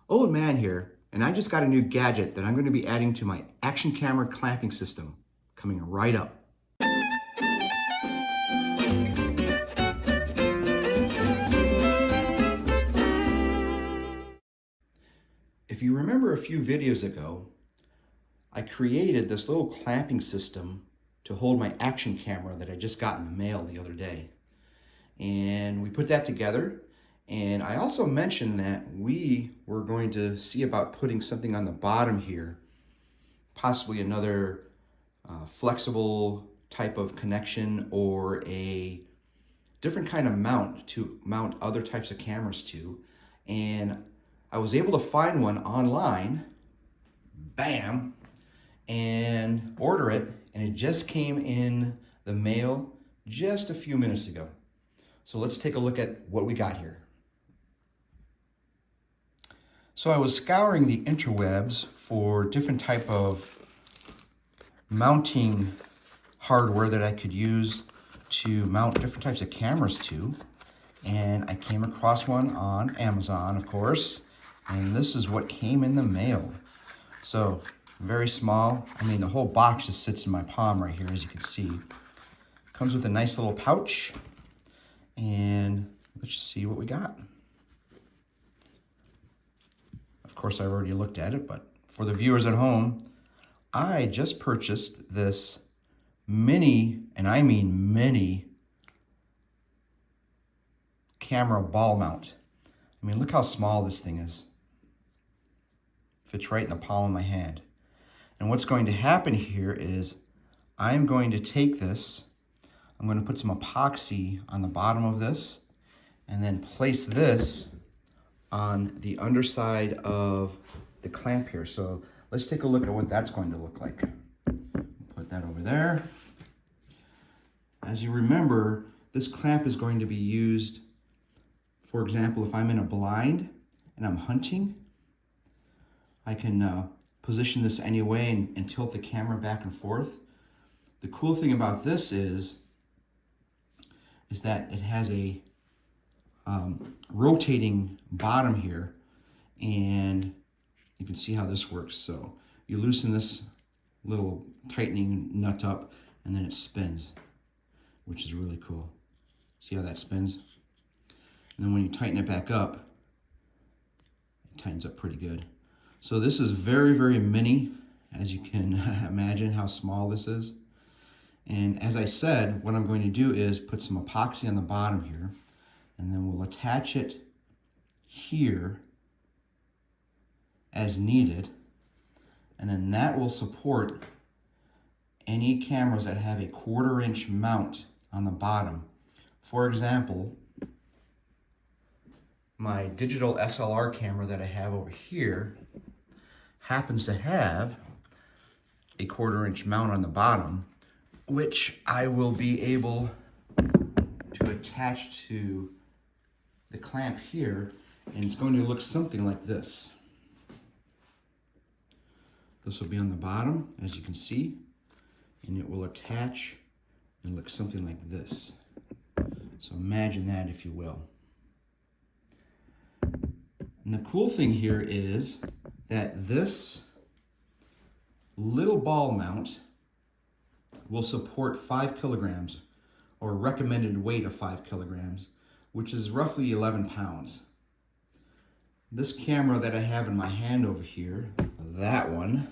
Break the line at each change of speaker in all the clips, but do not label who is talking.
Old Man here, and I just got a new gadget that I'm going to be adding to my action camera clamping system, coming right up. If you remember a few videos ago, I created this little clamping system to hold my action camera that I just got in the mail the other day. And we put that together. And I also mentioned that we were going to see about putting something on the bottom here, possibly another flexible type of connection or a different kind of mount to mount other types of cameras to. And I was able to find one online, bam, and order it, and it just came in the mail just a few minutes ago. So let's take a look at what we got here. So I was scouring the interwebs for different type of mounting hardware that I could use to mount different types of cameras to, and I came across one on Amazon, of course, and this is what came in the mail. So very small. I mean, the whole box just sits in my palm right here, as you can see. Comes with a nice little pouch, and let's see what we got. Of course, I've already looked at it, but for the viewers at home, I just purchased this mini, and I mean mini, camera ball mount. I mean, look how small this thing is. Fits right in the palm of my hand. And what's going to happen here is I'm going to take this, I'm going to put some epoxy on the bottom of this, and then place this on the underside of the clamp here. So let's take a look at what that's going to look like. Put that over there. As you remember, this clamp is going to be used, for example, if I'm in a blind and I'm hunting, I can position this anyway and tilt the camera back and forth. The cool thing about this is that it has a rotating bottom here, and you can see how this works. So you loosen this little tightening nut up, and then it spins, which is really cool. See how that spins? And then when you tighten it back up, it tightens up pretty good. So this is very, very mini, as you can imagine how small this is. And as I said, what I'm going to do is put some epoxy on the bottom here, and then we'll attach it here as needed, and then that will support any cameras that have a 1/4 inch mount on the bottom. For example, my digital SLR camera that I have over here happens to have a 1/4 inch mount on the bottom, which I will be able to attach to the clamp here, and it's going to look something like this. This will be on the bottom, as you can see, and it will attach and look something like this. So imagine that, if you will. And the cool thing here is that this little ball mount will support 5 kilograms, or recommended weight of 5 kilograms, which is roughly 11 pounds. This camera that I have in my hand over here, that one,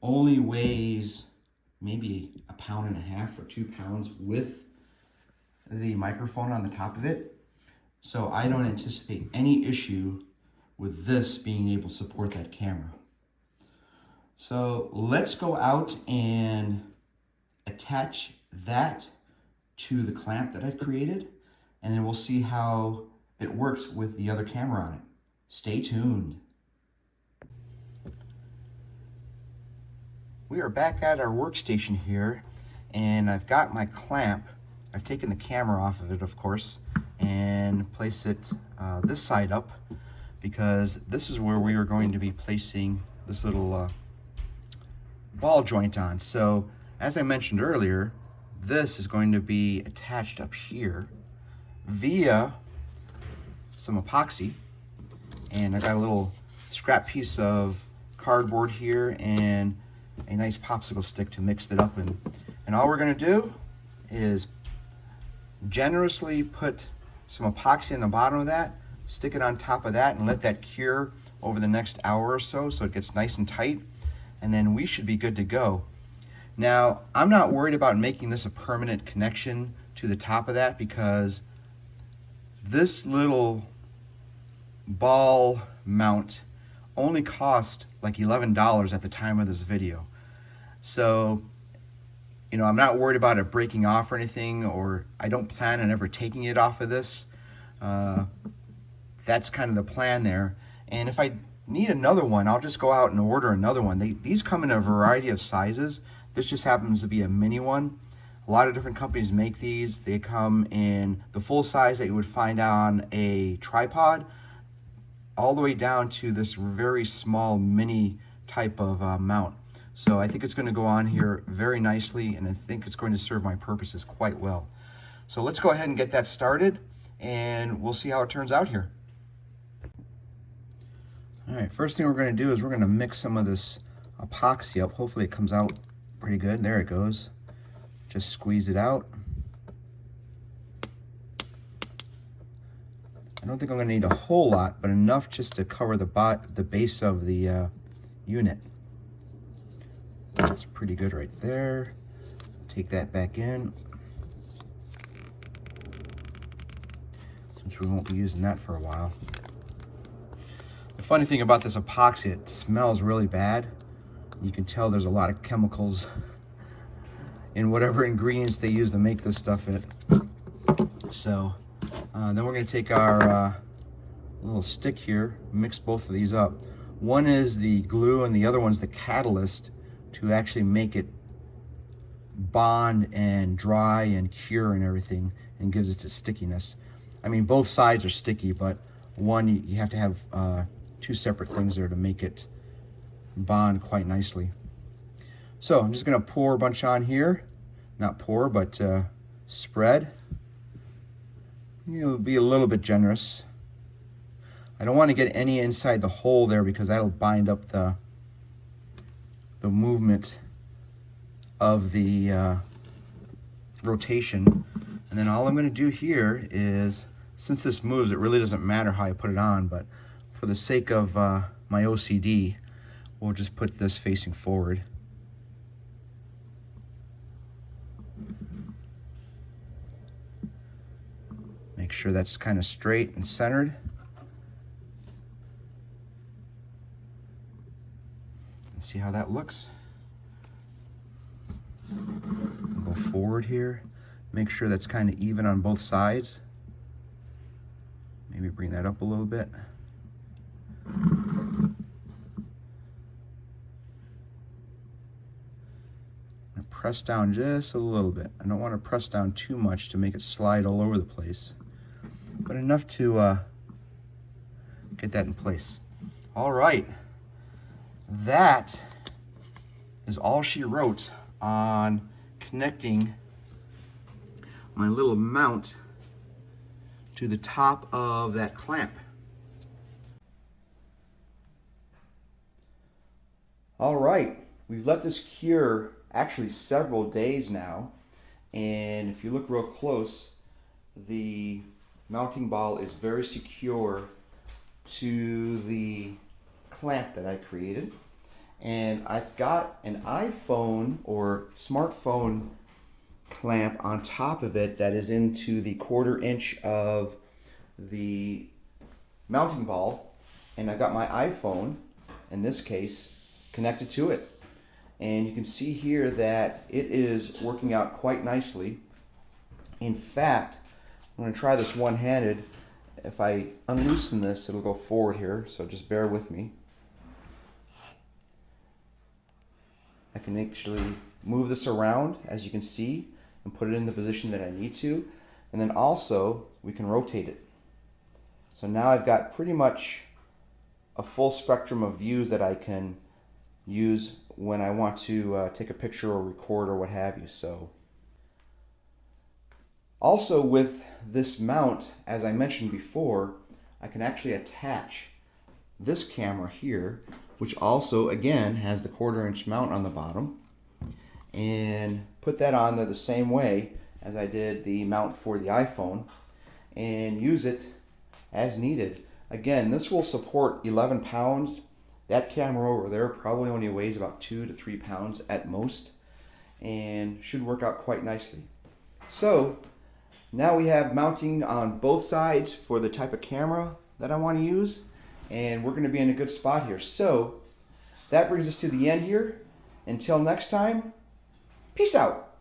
only weighs maybe 1.5 pounds or 2 pounds with the microphone on the top of it. So I don't anticipate any issue with this being able to support that camera. So let's go out and attach that to the clamp that I've created, and then we'll see how it works with the other camera on it. Stay tuned. We are back at our workstation here, and I've got my clamp. I've taken the camera off of it, of course, and place it this side up, because this is where we are going to be placing this little ball joint on. So as I mentioned earlier, this is going to be attached up here via some epoxy, and I got a little scrap piece of cardboard here and a nice popsicle stick to mix it up in. And all we're going to do is generously put some epoxy on the bottom of that, stick it on top of that, and let that cure over the next hour or so it gets nice and tight, and then we should be good to go. Now, I'm not worried about making this a permanent connection to the top of that because this little ball mount only cost like $11 at the time of this video. So, you know, I'm not worried about it breaking off or anything, or I don't plan on ever taking it off of this. That's kind of the plan there. And if I need another one, I'll just go out and order another one. These come in a variety of sizes. This just happens to be a mini one. A lot of different companies make these. They come in the full size that you would find on a tripod, all the way down to this very small mini type of mount. So I think it's going to go on here very nicely, and I think it's going to serve my purposes quite well. So let's go ahead and get that started, and we'll see how it turns out here. All right, first thing we're going to do is we're going to mix some of this epoxy up. Hopefully it comes out pretty good. There it goes. Just squeeze it out. I don't think I'm going to need a whole lot, but enough just to cover the base of the unit. That's pretty good right there. Take that back in, since we won't be using that for a while. The funny thing about this epoxy, it smells really bad. You can tell there's a lot of chemicals in whatever ingredients they use to make this stuff. So then we're going to take our little stick here, mix both of these up. One is the glue and the other one's the catalyst to actually make it bond and dry and cure and everything, and gives it its stickiness. I mean, both sides are sticky, but one you have to have two separate things there to make it bond quite nicely. So I'm just going to pour a bunch on here. Not pour, but spread. You'll be a little bit generous. I don't want to get any inside the hole there because that'll bind up the movement of the rotation. And then all I'm going to do here is, since this moves, it really doesn't matter how I put it on, but for the sake of my OCD, we'll just put this facing forward. Make sure that's kind of straight and centered. Let's see how that looks. Go forward here. Make sure that's kind of even on both sides. Maybe bring that up a little bit. Press down just a little bit. I don't want to press down too much to make it slide all over the place, but enough to get that in place. All right, that is all she wrote on connecting my little mount to the top of that clamp. All right, we've let this cure actually several days now, and if you look real close, the mounting ball is very secure to the clamp that I created. And I've got an iPhone or smartphone clamp on top of it that is into the 1/4 inch of the mounting ball, and I've got my iPhone, in this case, connected to it. And you can see here that it is working out quite nicely. In fact, I'm going to try this one-handed. If I unloosen this, it'll go forward here, so just bear with me. I can actually move this around, as you can see, and put it in the position that I need to. And then also, we can rotate it. So now I've got pretty much a full spectrum of views that I can use when I want to take a picture or record or what have you. So also with this mount, as I mentioned before, I can actually attach this camera here, which also again has the 1/4" mount on the bottom, and put that on there the same way as I did the mount for the iPhone, and use it as needed. Again, this will support 11 pounds. That camera over there probably only weighs about 2 to 3 pounds at most, and should work out quite nicely. So now we have mounting on both sides for the type of camera that I want to use, and we're going to be in a good spot here. So that brings us to the end here. Until next time, peace out.